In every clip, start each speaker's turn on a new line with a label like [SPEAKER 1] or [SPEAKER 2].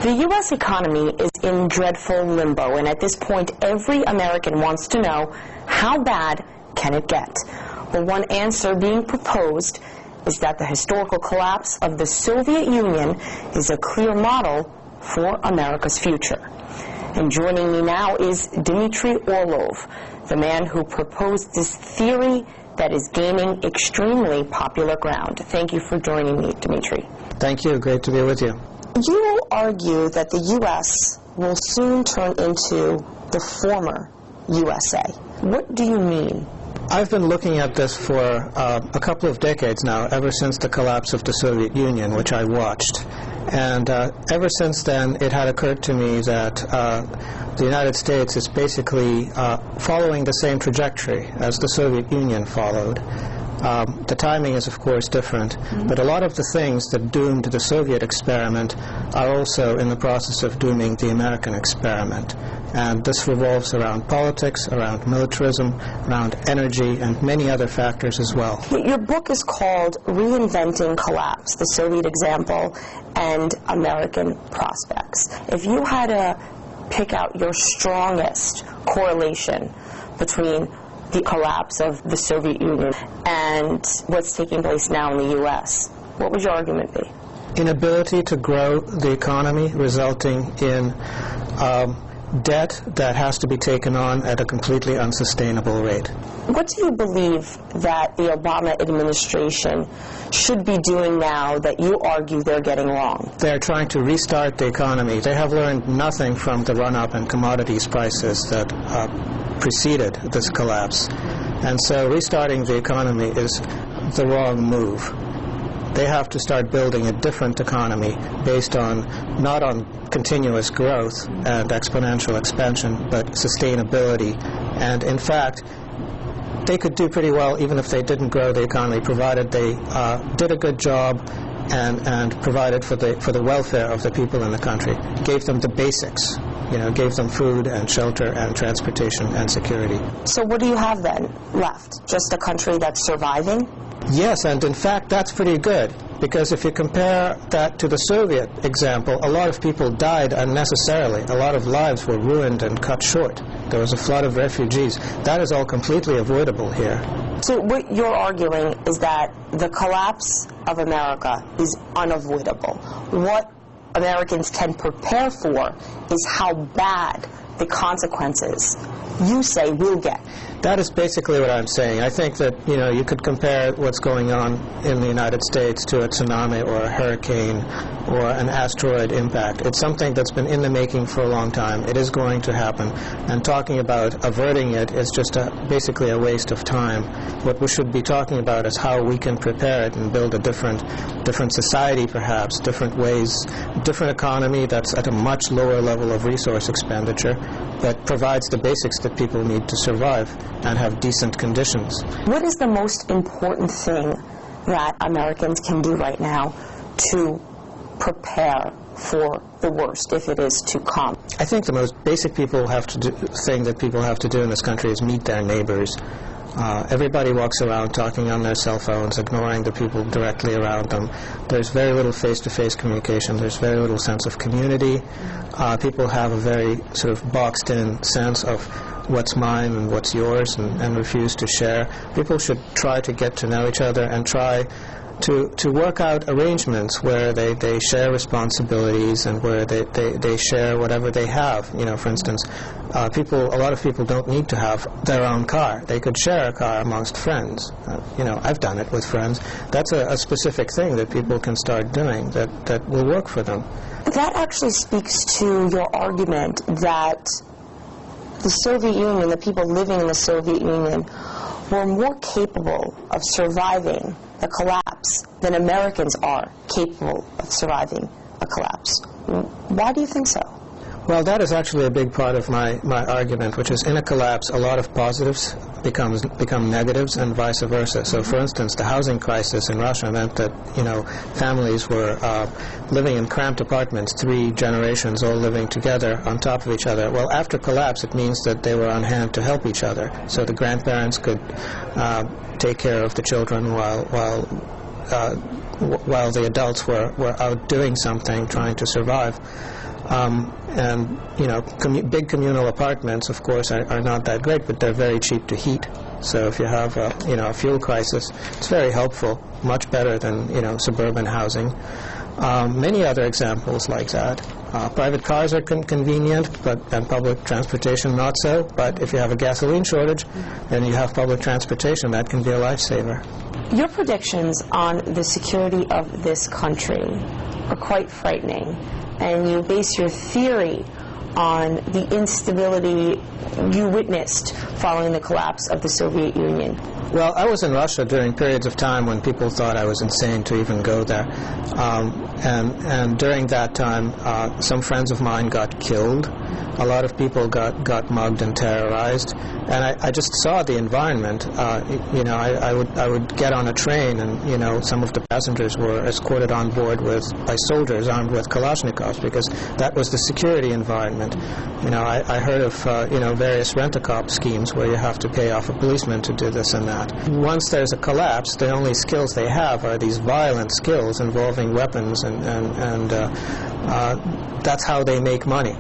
[SPEAKER 1] The U.S. economy is in dreadful limbo, and at this point, every American wants to know, how bad can it get? Well, one answer being proposed is that the historical collapse of the Soviet Union is a clear model for America's future. And joining me now is Dmitry Orlov, the man who proposed this theory that is gaining extremely popular ground. Thank you for joining me, Dmitry.
[SPEAKER 2] Thank you. Great to be with you.
[SPEAKER 1] You argue that the U.S. will soon turn into the former USA. What do you mean?
[SPEAKER 2] I've been looking at this for a couple of decades now, ever since the collapse of the Soviet Union, which I watched. And ever since then, it had occurred to me that the United States is basically following the same trajectory as the Soviet Union followed. The timing is, of course, different, but a lot of the things that doomed the Soviet experiment are also in the process of dooming the American experiment. And this revolves around politics, around militarism, around energy, and many other factors as well.
[SPEAKER 1] Your book is called Reinventing Collapse, the Soviet Example and American Prospects. If you had to pick out your strongest correlation between the collapse of the Soviet Union and what's taking place now in the U.S., what would your argument be?
[SPEAKER 2] Inability to grow the economy, resulting in debt that has to be taken on at a completely unsustainable rate.
[SPEAKER 1] What do you believe that the Obama administration should be doing now that you argue they're getting wrong?
[SPEAKER 2] They're trying to restart the economy. They have learned nothing from the run-up in commodities prices that preceded this collapse. And so restarting the economy is the wrong move. They have to start building a different economy based on, not on continuous growth and exponential expansion, but sustainability. And in fact, they could do pretty well even if they didn't grow the economy, provided they did a good job and provided for the welfare of the people in the country, gave them the basics, gave them food and shelter and transportation and security.
[SPEAKER 1] So what do you have then left? Just a country that's surviving?
[SPEAKER 2] Yes, and in fact that's pretty good, because if you compare that to the Soviet example, a lot of people died unnecessarily. A lot of lives were ruined and cut short. There was a flood of refugees. That is all completely avoidable here.
[SPEAKER 1] So what you're arguing is that the collapse of America is unavoidable. What Americans can prepare for is how bad the consequences you say will get.
[SPEAKER 2] That is basically what I'm saying. I think that, you could compare what's going on in the United States to a tsunami or a hurricane or an asteroid impact. It's something that's been in the making for a long time. It is going to happen. And talking about averting it is just basically a waste of time. What we should be talking about is how we can prepare it and build a different society, perhaps, different ways, different economy that's at a much lower level of resource expenditure, that provides the basics that people need to survive and have decent conditions.
[SPEAKER 1] What is the most important thing that Americans can do right now to prepare for the worst, if it is to come?
[SPEAKER 2] I think the most basic thing that people have to do in this country is meet their neighbors. Everybody walks around talking on their cell phones, ignoring the people directly around them. There's very little face-to-face communication. There's very little sense of community. People have a very sort of boxed-in sense of what's mine and what's yours, and refuse to share. People should try to get to know each other and try to work out arrangements where they share responsibilities and where they share whatever they have. For instance, a lot of people don't need to have their own car. They could share a car amongst friends. I've done it with friends. That's a specific thing that people can start doing that will work for them.
[SPEAKER 1] That actually speaks to your argument that the Soviet Union, the people living in the Soviet Union, were more capable of surviving the collapse than Americans are capable of surviving a collapse. Why do you think so?
[SPEAKER 2] Well, that is actually a big part of my argument, which is in a collapse, a lot of positives become negatives and vice versa. So, for instance, the housing crisis in Russia meant that, families were living in cramped apartments, 3 generations all living together on top of each other. Well, after collapse, it means that they were on hand to help each other. So the grandparents could take care of the children while the adults were out doing something, trying to survive. And, you know, big communal apartments, of course, are not that great, but they're very cheap to heat. So if you have a fuel crisis, it's very helpful, much better than, suburban housing. Many other examples like that. Private cars are convenient, and public transportation not so. But if you have a gasoline shortage and you have public transportation, that can be a lifesaver.
[SPEAKER 1] Your predictions on the security of this country are quite frightening, and you base your theory on the instability you witnessed following the collapse of the Soviet Union.
[SPEAKER 2] Well, I was in Russia during periods of time when people thought I was insane to even go there. And during that time, some friends of mine got killed. A lot of people got mugged and terrorized. And I just saw the environment. I would get on a train, and, some of the passengers were escorted on board by soldiers armed with Kalashnikovs, because that was the security environment. I heard of, various rent-a-cop schemes where you have to pay off a policeman to do this and that. Once there's a collapse, the only skills they have are these violent skills involving weapons, and that's how they make money.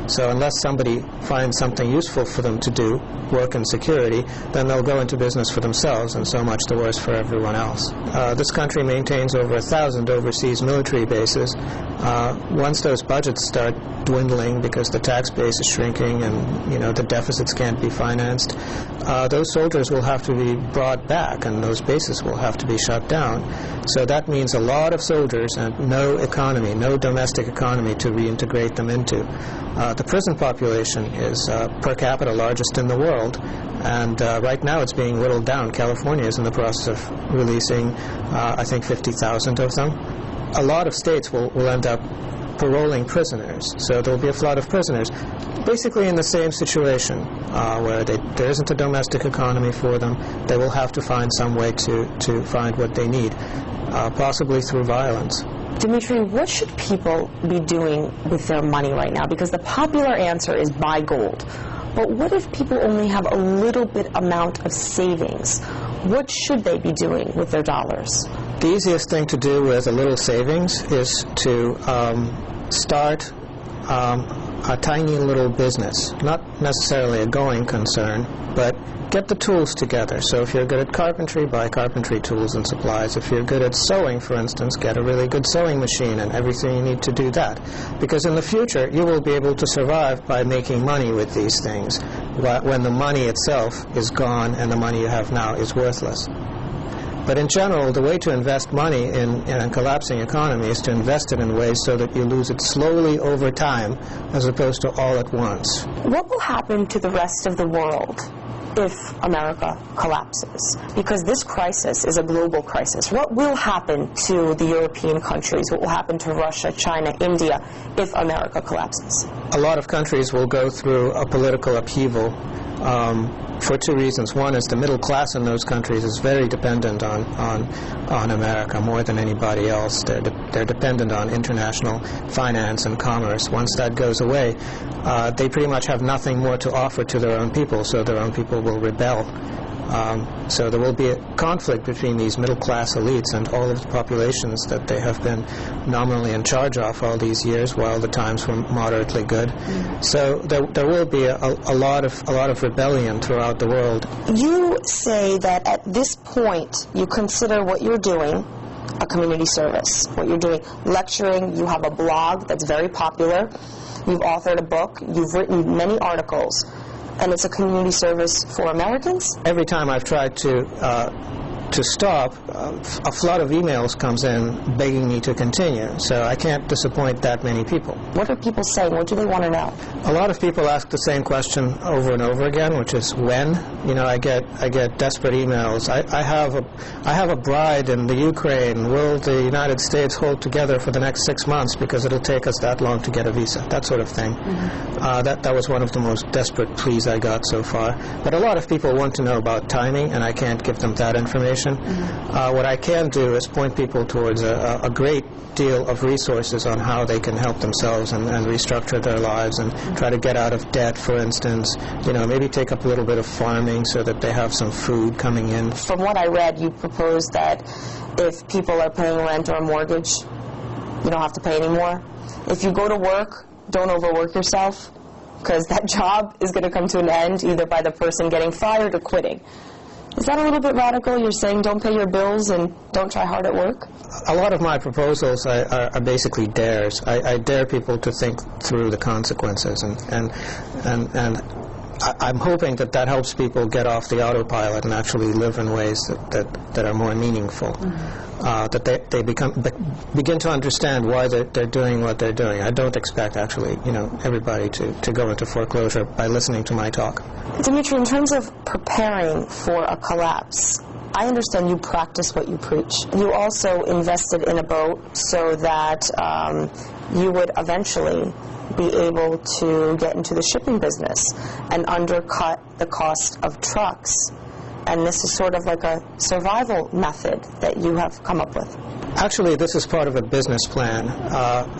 [SPEAKER 2] So unless somebody finds something useful for them to do, work in security, then they'll go into business for themselves, and so much the worse for everyone else. This country maintains over 1,000 overseas military bases. Once those budgets start dwindling because the tax base is shrinking and the deficits can't be financed, those soldiers will have to be brought back, and those bases will have to be shut down. So that means a lot of soldiers and no economy, no domestic economy to reintegrate them into. The prison population is per capita largest in the world, and right now it's being whittled down. California is in the process of releasing, I think, 50,000 of them. A lot of states will end up paroling prisoners, so there will be a flood of prisoners, basically in the same situation, where there isn't a domestic economy for them. They will have to find some way to find what they need, possibly through violence.
[SPEAKER 1] Dmitry, what should people be doing with their money right now? Because the popular answer is buy gold. But what if people only have a little bit amount of savings? What should they be doing with their dollars?
[SPEAKER 2] The easiest thing to do with a little savings is to start a tiny little business. Not necessarily a going concern, but get the tools together. So if you're good at carpentry, buy carpentry tools and supplies. If you're good at sewing, for instance, get a really good sewing machine and everything you need to do that. Because in the future, you will be able to survive by making money with these things, when the money itself is gone and the money you have now is worthless. But in general, the way to invest money in a collapsing economy is to invest it in ways so that you lose it slowly over time, as opposed to all at once.
[SPEAKER 1] What will happen to the rest of the world if America collapses? Because this crisis is a global crisis. What will happen to the European countries? What will happen to Russia, China, India if America collapses?
[SPEAKER 2] A lot of countries will go through a political upheaval for two reasons. One is the middle class in those countries is very dependent on America more than anybody else. They're dependent on international finance and commerce. Once that goes away, they pretty much have nothing more to offer to their own people, so their own people will rebel. So there will be a conflict between these middle-class elites and all of the populations that they have been nominally in charge of all these years, while the times were moderately good. Mm-hmm. So there will be a lot of rebellion throughout the world. You
[SPEAKER 1] say that at this point you consider what you're doing a community service. What you're doing, lecturing, you have a blog that's very popular, you've authored a book, you've written many articles, and it's a community service for Americans? Every time I've tried to stop,
[SPEAKER 2] a flood of emails comes in begging me to continue, so I can't disappoint that many people.
[SPEAKER 1] What are people saying? What do they want to know?
[SPEAKER 2] A lot of people ask the same question over and over again, which is when. I get desperate emails. I have a bride in the Ukraine. Will the United States hold together for the next 6 months because it'll take us that long to get a visa? That sort of thing. Mm-hmm. That was one of the most desperate pleas I got so far. But a lot of people want to know about timing, and I can't give them that information. Mm-hmm. What I can do is point people towards a great deal of resources on how they can help themselves and restructure their lives and try to get out of debt, for instance. Maybe take up a little bit of farming so that they have some food coming in.
[SPEAKER 1] From what I read, you propose that if people are paying rent or a mortgage, you don't have to pay anymore. If you go to work, don't overwork yourself, because that job is going to come to an end either by the person getting fired or quitting. Is that a little bit radical? You're saying don't pay your bills and don't try hard at work?
[SPEAKER 2] A lot of my proposals are basically dares. I dare people to think through the consequences, and I'm hoping that that helps people get off the autopilot and actually live in ways that are more meaningful. That they begin to understand why they're doing what they're doing. I don't expect, actually, everybody to go into foreclosure by listening to my talk.
[SPEAKER 1] Dimitri, in terms of preparing for a collapse, I understand you practice what you preach. You also invested in a boat so that you would eventually be able to get into the shipping business and undercut the cost of trucks. And this is sort of like a survival method that you have come up with.
[SPEAKER 2] Actually, this is part of a business plan.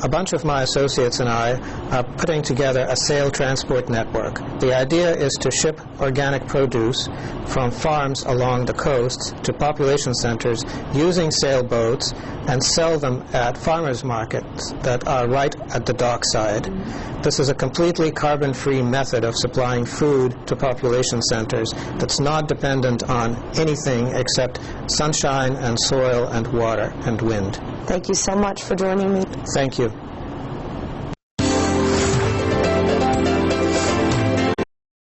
[SPEAKER 2] A bunch of my associates and I are putting together a sail transport network. The idea is to ship organic produce from farms along the coast to population centers using sailboats and sell them at farmers markets that are right at the dockside. This is a completely carbon-free method of supplying food to population centers that's not dependent on anything except sunshine and soil and water and wind.
[SPEAKER 1] Thank you so much for joining me.
[SPEAKER 2] Thank you.